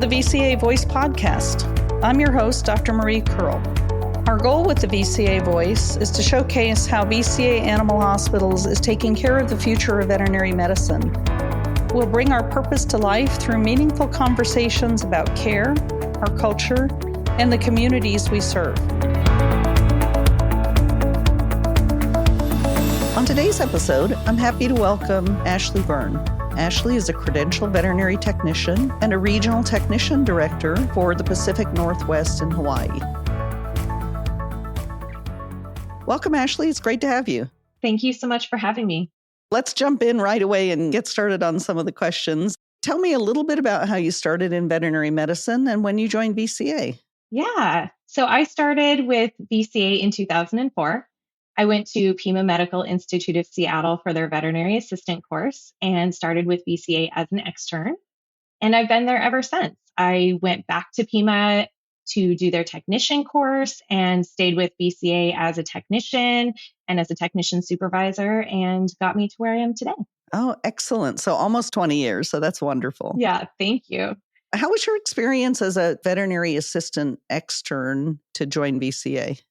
the VCA Voice podcast. I'm your host, Dr. Marie Kerl. Our goal with the VCA Voice is to showcase how VCA Animal Hospitals is taking care of the future of veterinary medicine. We'll bring our purpose to life through meaningful conversations about care, our culture, and the communities we serve. On today's episode, I'm happy to welcome Ashley Byrne. Ashley is a credentialed veterinary technician and a regional technician director for the Pacific Northwest in Hawaii. Welcome, Ashley. It's great to have you. Thank you so much for having me. Let's jump in right away and get started on some of the questions. Tell me a little bit about how you started in veterinary medicine and when you joined VCA. Yeah. So I started with VCA in 2004. I went to Pima Medical Institute of Seattle for their veterinary assistant course and started with VCA as an extern. And I've been there ever since. I went back to Pima to do their technician course and stayed with VCA as a technician and as a technician supervisor and got me to where I am today. Oh, excellent. So almost 20 years. So that's wonderful. Yeah, thank you. How was your experience as a veterinary assistant extern to join VCA?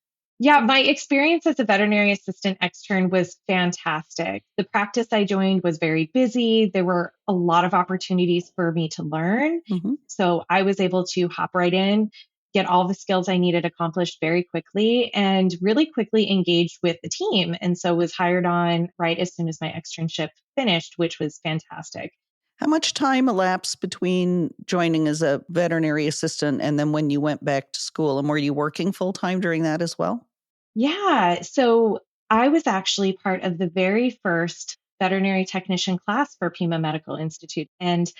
Yeah, my experience as a veterinary assistant extern was fantastic. The practice I joined was very busy. There were a lot of opportunities for me to learn. So I was able to hop right in, get all the skills I needed accomplished very quickly, and really quickly engaged with the team. And so was hired on right as soon as my externship finished, which was fantastic. How much time elapsed between joining as a veterinary assistant and then when you went back to school? And were you working full-time during that as well? Yeah, so I was actually part of the very first veterinary technician class for Pima Medical Institute, and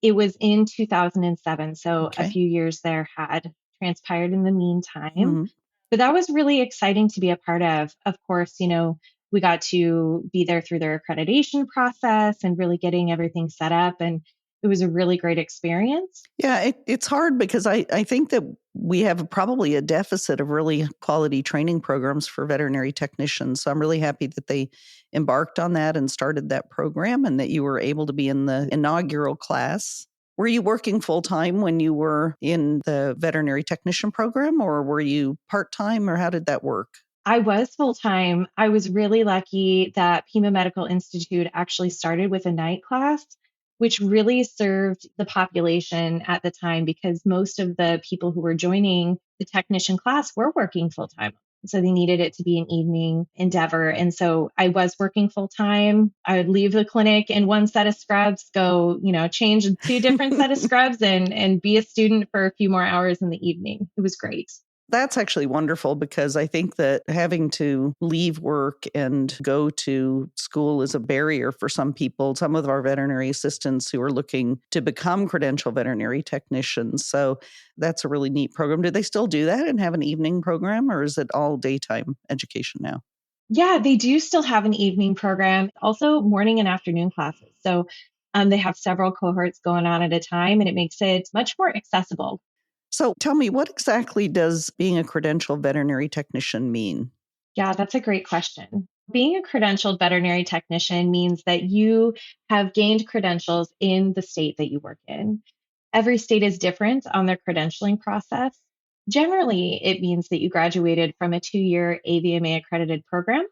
it was in 2007. So a few years there had transpired in the meantime. But that was really exciting to be a part of. Of course, we got to be there through their accreditation process and really getting everything set up. And it was a really great experience. Yeah, it's hard because I think that we have probably a deficit of really quality training programs for veterinary technicians. So I'm really happy that they embarked on that and started that program and that you were able to be in the inaugural class. Were you working full-time when you were in the veterinary technician program, or were you part-time, or how did that work? I was full-time. I was really lucky that Pima Medical Institute actually started with a night class, which really served the population at the time because most of the people who were joining the technician class were working full-time. So they needed it to be an evening endeavor. And so I was working full-time. I would leave the clinic in one set of scrubs, go, change two different set of scrubs and be a student for a few more hours in the evening. It was great. That's actually wonderful because I think that having to leave work and go to school is a barrier for some people, some of our veterinary assistants who are looking to become credentialed veterinary technicians. So that's a really neat program. Do they still do that and have an evening program, or is it all daytime education now? Yeah, they do still have an evening program, also morning and afternoon classes. So they have several cohorts going on at a time, and it makes it much more accessible. So tell me, what exactly does being a credentialed veterinary technician mean? Yeah, that's a great question. Being a credentialed veterinary technician means that you have gained credentials in the state that you work in. Every state is different on their credentialing process. Generally, it means that you graduated from a 2-year AVMA accredited program,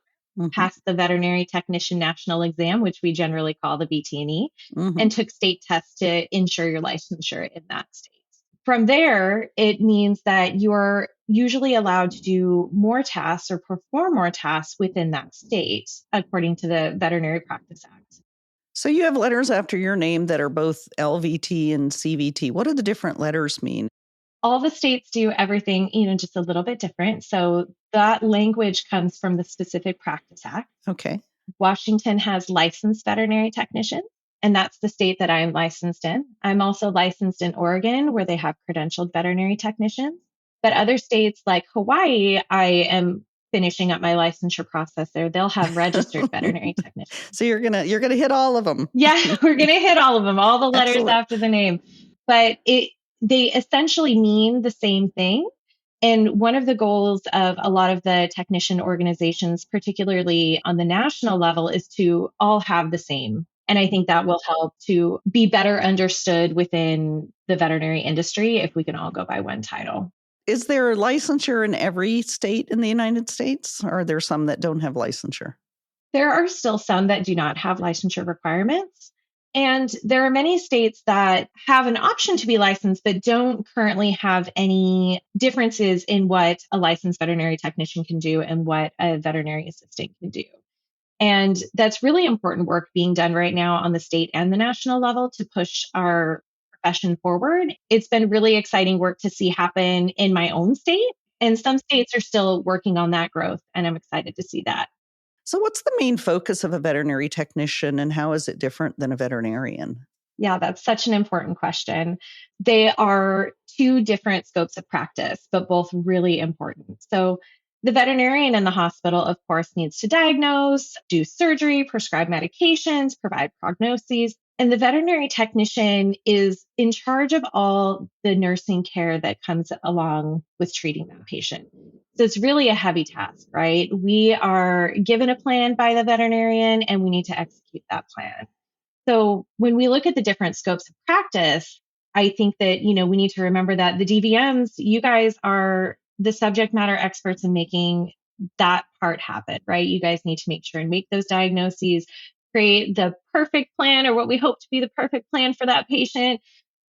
passed the veterinary technician national exam, which we generally call the VT&E, and took state tests to ensure your licensure in that state. From there, it means that you're usually allowed to do more tasks or perform more tasks within that state, according to the Veterinary Practice Act. So you have letters after your name that are both LVT and CVT. What do the different letters mean? All the states do everything, just a little bit different. So that language comes from the Specific Practice Act. Okay. Washington has licensed veterinary technicians. And that's the state that I'm licensed in. I'm also licensed in Oregon, where they have credentialed veterinary technicians. But other states like Hawaii, I am finishing up my licensure process there. They'll have registered veterinary technicians. So you're gonna hit all of them. Yeah, we're gonna hit all of them, all the letters after the name. But they essentially mean the same thing. And one of the goals of a lot of the technician organizations, particularly on the national level, is to all have the same And I think that will help to be better understood within the veterinary industry if we can all go by one title. Is there licensure in every state in the United States? Or are there some that don't have licensure? There are still some that do not have licensure requirements. And there are many states that have an option to be licensed, but don't currently have any differences in what a licensed veterinary technician can do and what a veterinary assistant can do. And that's really important work being done right now on the state and the national level to push our profession forward. It's been really exciting work to see happen in my own state. And some states are still working on that growth, and I'm excited to see that. So, what's the main focus of a veterinary technician and how is it different than a veterinarian? Yeah, that's such an important question. They are two different scopes of practice, but both really important. So, the veterinarian in the hospital, of course, needs to diagnose, do surgery, prescribe medications, provide prognoses. And the veterinary technician is in charge of all the nursing care that comes along with treating that patient. So it's really a heavy task, right? We are given a plan by the veterinarian and we need to execute that plan. So when we look at the different scopes of practice, I think that, we need to remember that the DVMs, you guys are the subject matter experts in making that part happen, right? You guys need to make sure and make those diagnoses, create the perfect plan or what we hope to be the perfect plan for that patient,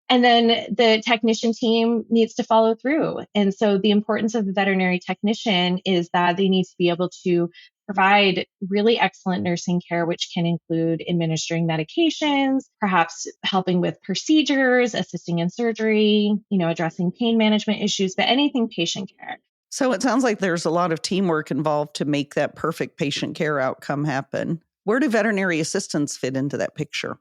and then the technician team needs to follow through. And so the importance of the veterinary technician is that they need to be able to provide really excellent nursing care, which can include administering medications, perhaps helping with procedures, assisting in surgery, addressing pain management issues, but anything patient care. So, it sounds like there's a lot of teamwork involved to make that perfect patient care outcome happen. Where do veterinary assistants fit into that picture?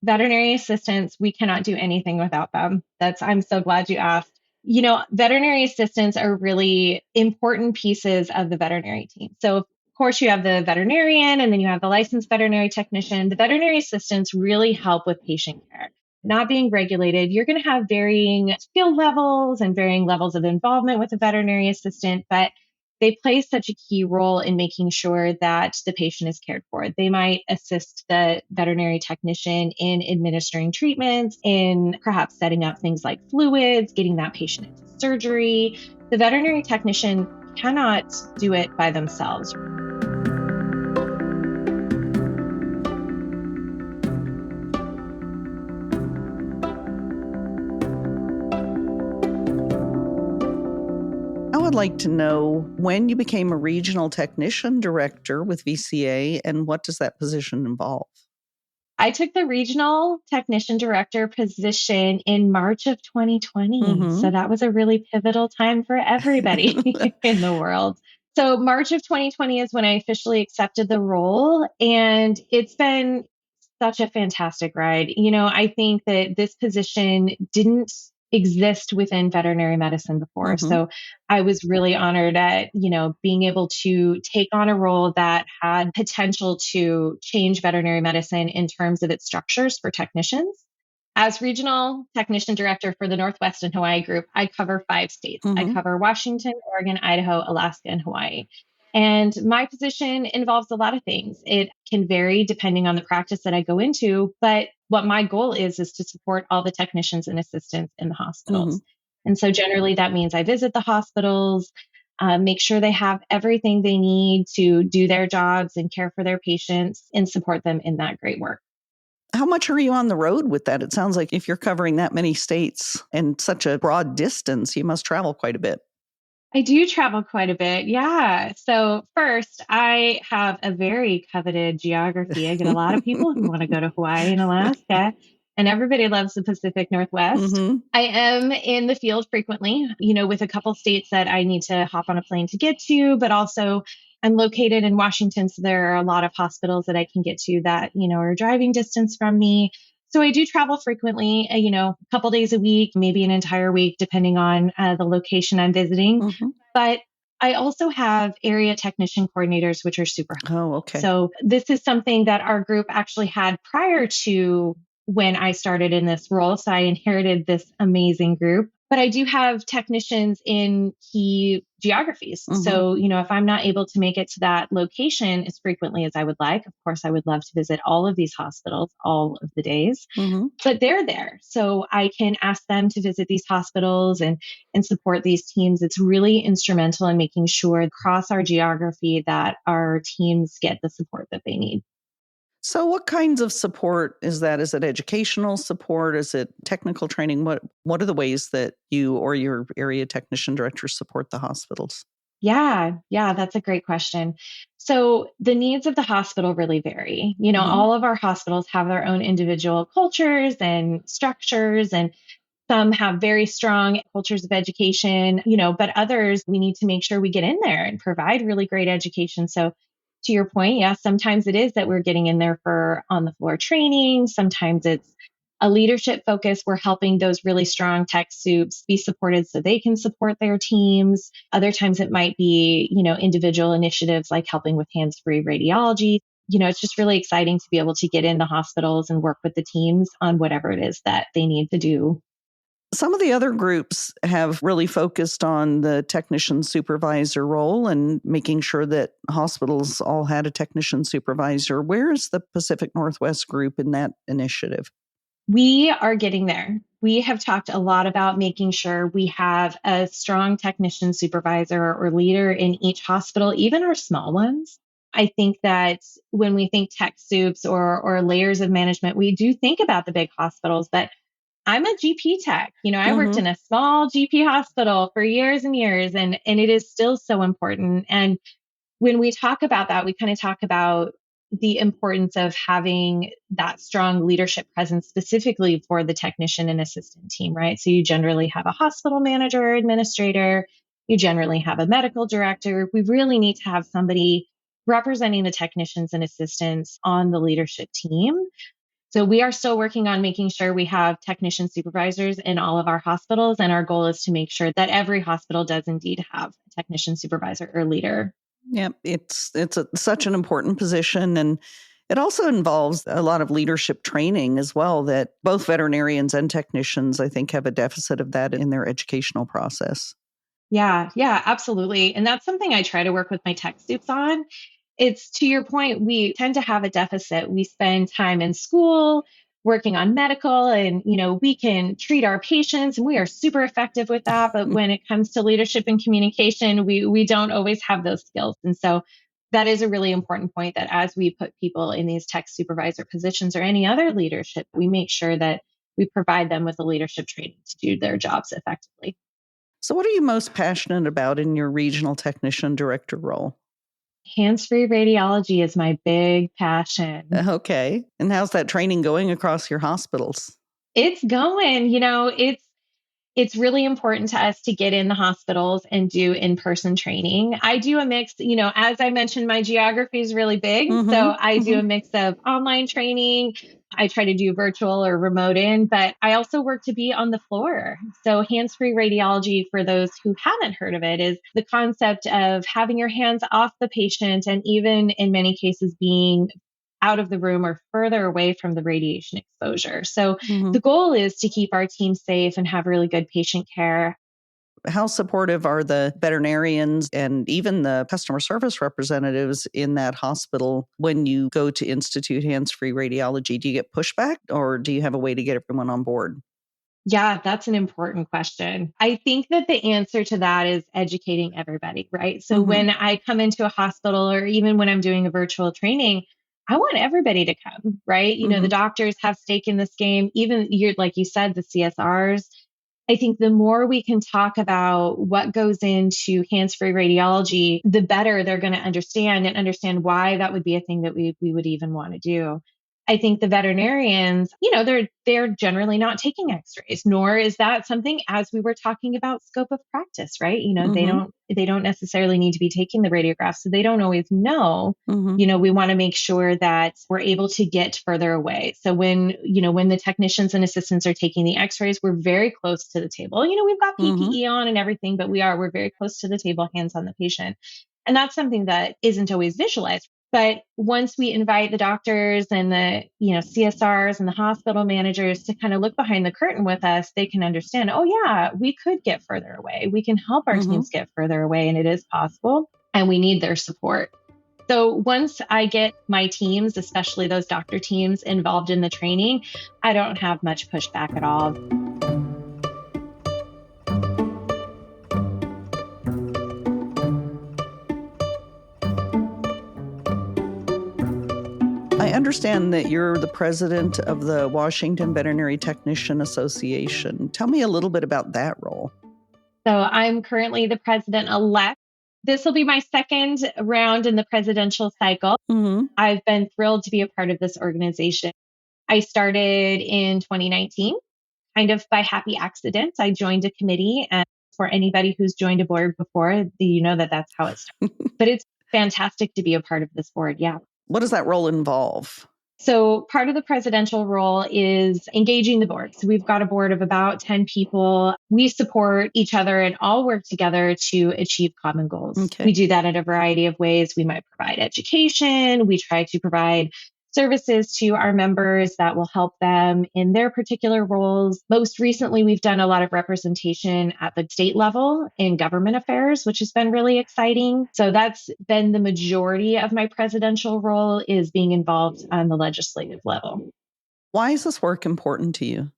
Veterinary assistants, we cannot do anything without them. I'm so glad you asked. Veterinary assistants are really important pieces of the veterinary team. So, of course, you have the veterinarian and then you have the licensed veterinary technician. The veterinary assistants really help with patient care. Not being regulated, you're going to have varying skill levels and varying levels of involvement with a veterinary assistant, but they play such a key role in making sure that the patient is cared for. They might assist the veterinary technician in administering treatments, in perhaps setting up things like fluids, getting that patient into surgery. The veterinary technician cannot do it by themselves. I would like to know when you became a regional technician director with VCA and what does that position involve? I took the regional technician director position in March of 2020. So that was a really pivotal time for everybody in the world. So March of 2020 is when I officially accepted the role. And it's been such a fantastic ride. I think that this position didn't exist within veterinary medicine before. So I was really honored at, being able to take on a role that had potential to change veterinary medicine in terms of its structures for technicians. As regional technician director for the Northwest and Hawaii group, I cover 5 states. I cover Washington, Oregon, Idaho, Alaska, and Hawaii. And my position involves a lot of things. It can vary depending on the practice that I go into, but what my goal is to support all the technicians and assistants in the hospitals. And so generally that means I visit the hospitals, make sure they have everything they need to do their jobs and care for their patients and support them in that great work. How much are you on the road with that? It sounds like if you're covering that many states and such a broad distance, you must travel quite a bit. I do travel quite a bit. Yeah. So first, I have a very coveted geography. I get a lot of people who want to go to Hawaii and Alaska, and everybody loves the Pacific Northwest. I am in the field frequently, with a couple states that I need to hop on a plane to get to, but also I'm located in Washington. So there are a lot of hospitals that I can get to that, are driving distance from me. So I do travel frequently, a couple days a week, maybe an entire week, depending on the location I'm visiting. But I also have area technician coordinators, which are super helpful. Oh, okay. So this is something that our group actually had prior to when I started in this role. So I inherited this amazing group. But I do have technicians in key geographies. Mm-hmm. So, if I'm not able to make it to that location as frequently as I would like, of course, I would love to visit all of these hospitals all of the days, Mm-hmm. but they're there. So I can ask them to visit these hospitals and support these teams. It's really instrumental in making sure across our geography that our teams get the support that they need. So what kinds of support is that? Is it educational support? Is it technical training? What are the ways that you or your area technician director support the hospitals? Yeah, that's a great question. So the needs of the hospital really vary. Mhm. All of our hospitals have their own individual cultures and structures, and some have very strong cultures of education, but others we need to make sure we get in there and provide really great education. So to your point, yeah, sometimes it is that we're getting in there for on the floor training. Sometimes it's a leadership focus. We're helping those really strong tech soups be supported so they can support their teams. Other times it might be, individual initiatives like helping with hands-free radiology. It's just really exciting to be able to get into hospitals and work with the teams on whatever it is that they need to do. Some of the other groups have really focused on the technician supervisor role and making sure that hospitals all had a technician supervisor. Where is the Pacific Northwest group in that initiative? We are getting there. We have talked a lot about making sure we have a strong technician supervisor or leader in each hospital, even our small ones. I think that when we think tech soups or layers of management, we do think about the big hospitals, but I'm a GP tech. I worked Mhm. in a small GP hospital for years and years, and it is still so important. And when we talk about that, we kind of talk about the importance of having that strong leadership presence specifically for the technician and assistant team, right? So you generally have a hospital manager or administrator, you generally have a medical director. We really need to have somebody representing the technicians and assistants on the leadership team. So we are still working on making sure we have technician supervisors in all of our hospitals. And our goal is to make sure that every hospital does indeed have a technician supervisor or leader. Yeah, such an important position, and it also involves a lot of leadership training as well that both veterinarians and technicians, I think, have a deficit of that in their educational process. Yeah, absolutely. And that's something I try to work with my tech soups on. It's to your point, we tend to have a deficit. We spend time in school working on medical and, we can treat our patients and we are super effective with that. But when it comes to leadership and communication, we don't always have those skills. And so that is a really important point that as we put people in these tech supervisor positions or any other leadership, we make sure that we provide them with the leadership training to do their jobs effectively. So, what are you most passionate about in your regional technician director role? Hands-free radiology is my big passion. Okay. And how's that training going across your hospitals? It's going, it's really important to us to get in the hospitals and do in-person training. I do a mix, as I mentioned, my geography is really big. So Mhm. I do a Mhm. mix of online training. I try to do virtual or remote in, but I also work to be on the floor. So hands-free radiology, for those who haven't heard of it, is the concept of having your hands off the patient and even in many cases being out of the room or further away from the radiation exposure. So the Mhm. goal is to keep our team safe and have really good patient care. How supportive are the veterinarians and even the customer service representatives in that hospital when you go to institute hands-free radiology? Do you get pushback or do you have a way to get everyone on board? Yeah, that's an important question. I think that the answer to that is educating everybody, right? So Mhm. when I come into a hospital or even when I'm doing a virtual training, I want everybody to come, right? The Mhm. doctors have stake in this game, even you're like you said, the CSRs. I think the more we can talk about what goes into hands-free radiology, the better they're going to understand and understand why that would be a thing that we would even want to do. I think the veterinarians, they're generally not taking x-rays, nor is that something, as we were talking about scope of practice, right? They Mhm. don't necessarily need to be taking the radiographs, so they don't always know. Mhm. We want to make sure that we're able to get further away. So when the technicians and assistants are taking the x-rays, we're very close to the table. We've got Mhm. PPE on and everything, but we're very close to the table, hands on the patient. And that's something that isn't always visualized. But once we invite the doctors and the, CSRs and the hospital managers to kind of look behind the curtain with us, they can understand, oh yeah, we could get further away. We can help our Hmm. teams get further away, and it is possible, and we need their support. So once I get my teams, especially those doctor teams, involved in the training, I don't have much pushback at all. I understand that you're the president of the Washington Veterinary Technician Association. Tell me a little bit about that role. So I'm currently the president-elect. This will be my second round in the presidential cycle. Hmm. I've been thrilled to be a part of this organization. I started in 2019, kind of by happy accident. I joined a committee, and for anybody who's joined a board before, you know that that's how it starts. But it's fantastic to be a part of this board. Yeah. What does that role involve? So part of the presidential role is engaging the board. So we've got a board of about 10 people. We support each other and all work together to achieve common goals. Okay. We do that in a variety of ways. We might provide education. We try to provide services to our members that will help them in their particular roles. Most recently, we've done a lot of representation at the state level in government affairs, which has been really exciting. So that's been the majority of my presidential role, is being involved on the legislative level. Why is this work important to you?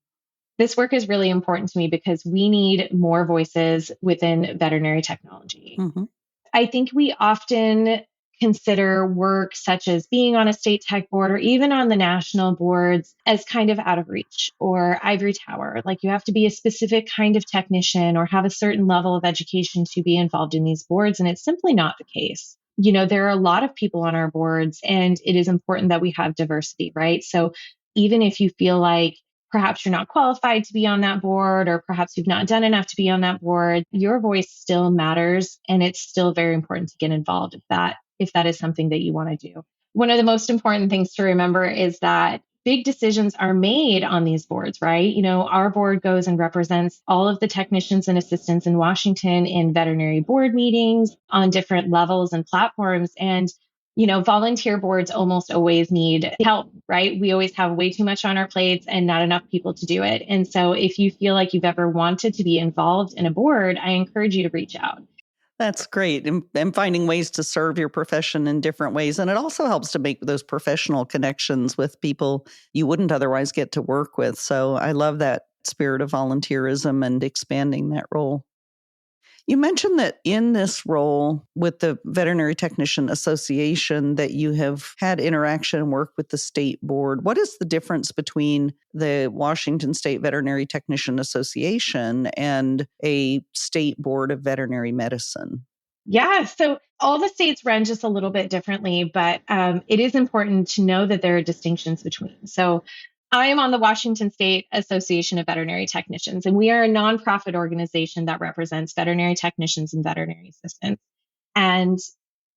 This work is really important to me because we need more voices within veterinary technology. Hmm. I think we often consider work such as being on a state tech board or even on the national boards as kind of out of reach or ivory tower. Like you have to be a specific kind of technician or have a certain level of education to be involved in these boards. And it's simply not the case. There are a lot of people on our boards, and it is important that we have diversity, right? So even if you feel like perhaps you're not qualified to be on that board, or perhaps you've not done enough to be on that board, your voice still matters. And it's still very important to get involved if that is something that you want to do. One of the most important things to remember is that big decisions are made on these boards, right? Our board goes and represents all of the technicians and assistants in Washington in veterinary board meetings on different levels and platforms. And volunteer boards almost always need help, right? We always have way too much on our plates and not enough people to do it. And so if you feel like you've ever wanted to be involved in a board, I encourage you to reach out. That's great. And finding ways to serve your profession in different ways. And it also helps to make those professional connections with people you wouldn't otherwise get to work with. So I love that spirit of volunteerism and expanding that role. You mentioned that in this role with the Veterinary Technician Association that you have had interaction and work with the state board. What is the difference between the Washington State Veterinary Technician Association and a state board of veterinary medicine? Yeah, so all the states run just a little bit differently, but it is important to know that there are distinctions between. So I am on the Washington State Association of Veterinary Technicians, and we are a nonprofit organization that represents veterinary technicians and veterinary assistants. And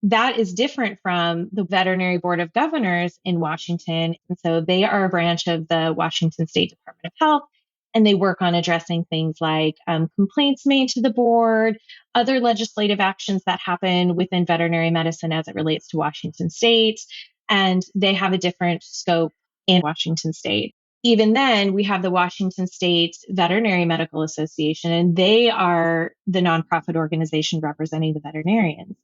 that is different from the Veterinary Board of Governors in Washington. And so they are a branch of the Washington State Department of Health, and they work on addressing things like complaints made to the board, other legislative actions that happen within veterinary medicine as it relates to Washington State. And they have a different scope in Washington State. Even then, we have the Washington State Veterinary Medical Association, and they are the nonprofit organization representing the veterinarians.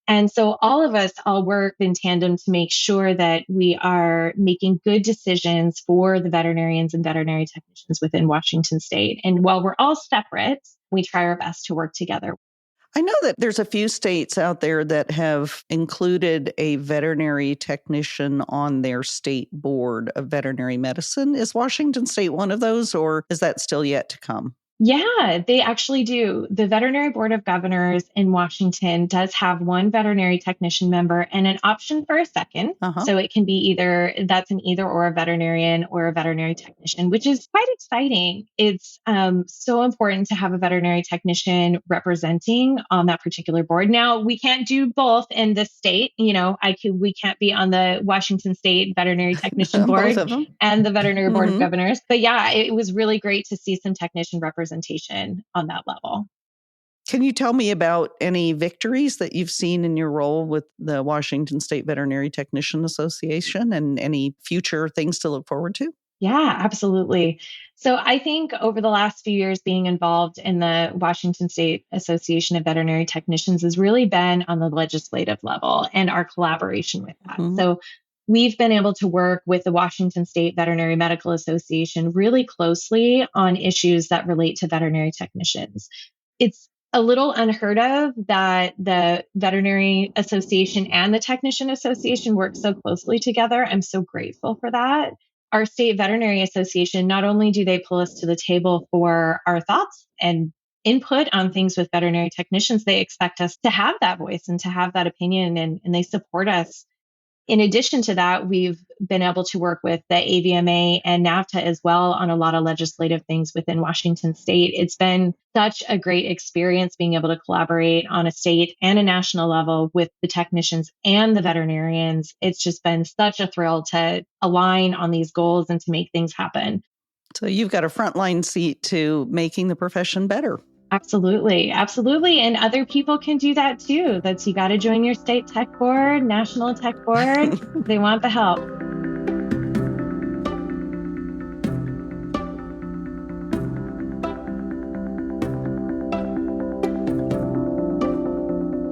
And so all of us all work in tandem to make sure that we are making good decisions for the veterinarians and veterinary technicians within Washington State. And while we're all separate, we try our best to work together. I know that there's a few states out there that have included a veterinary technician on their state board of veterinary medicine. Is Washington State one of those, or is that still yet to come? Yeah, they actually do. The Veterinary Board of Governors in Washington does have one veterinary technician member and an option for a second. Uh-huh. So it can be that's an either or a veterinarian or a veterinary technician, which is quite exciting. It's so important to have a veterinary technician representing on that particular board. Now, we can't do both in this state. We can't be on the Washington State Veterinary Technician Board Both of them. and the Veterinary Board of Mhm. Governors. But yeah, it was really great to see some technician representation on that level. Can you tell me about any victories that you've seen in your role with the Washington State Veterinary Technician Association and any future things to look forward to? Yeah, absolutely. So I think over the last few years, being involved in the Washington State Association of Veterinary Technicians has really been on the legislative level and our collaboration with that. Mhm. So we've been able to work with the Washington State Veterinary Medical Association really closely on issues that relate to veterinary technicians. It's a little unheard of that the Veterinary Association and the Technician Association work so closely together. I'm so grateful for that. Our state veterinary association, not only do they pull us to the table for our thoughts and input on things with veterinary technicians, they expect us to have that voice and to have that opinion, and they support us. In addition to that, we've been able to work with the AVMA and NAVTA as well on a lot of legislative things within Washington State. It's been such a great experience being able to collaborate on a state and a national level with the technicians and the veterinarians. It's just been such a thrill to align on these goals and to make things happen. So you've got a frontline seat to making the profession better. Absolutely. Absolutely. And other people can do that too. You got to join your state tech board, national tech board. They want the help.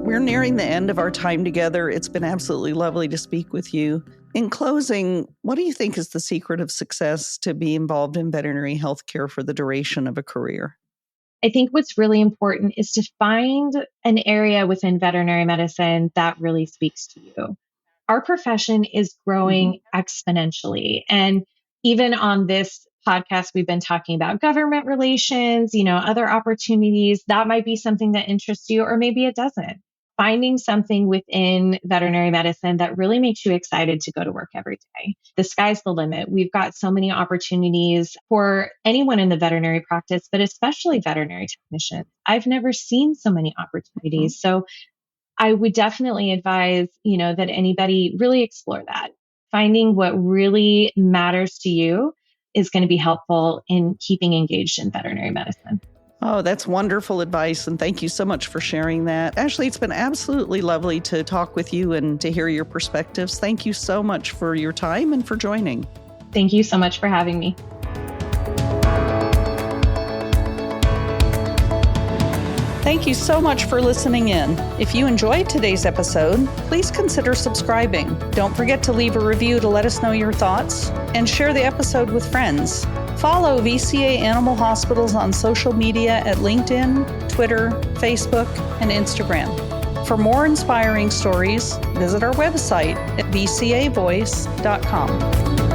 We're nearing the end of our time together. It's been absolutely lovely to speak with you. In closing, what do you think is the secret of success to be involved in veterinary healthcare for the duration of a career? I think what's really important is to find an area within veterinary medicine that really speaks to you. Our profession is growing exponentially. And even on this podcast, we've been talking about government relations, other opportunities. That might be something that interests you, or maybe it doesn't. Finding something within veterinary medicine that really makes you excited to go to work every day. The sky's the limit. We've got so many opportunities for anyone in the veterinary practice, but especially veterinary technicians. I've never seen so many opportunities. So I would definitely advise, that anybody really explore that. Finding what really matters to you is going to be helpful in keeping engaged in veterinary medicine. Oh, that's wonderful advice. And thank you so much for sharing that. Ashley, it's been absolutely lovely to talk with you and to hear your perspectives. Thank you so much for your time and for joining. Thank you so much for having me. Thank you so much for listening in. If you enjoyed today's episode, please consider subscribing. Don't forget to leave a review to let us know your thoughts and share the episode with friends. Follow VCA Animal Hospitals on social media at LinkedIn, Twitter, Facebook, and Instagram. For more inspiring stories, visit our website at vcavoice.com.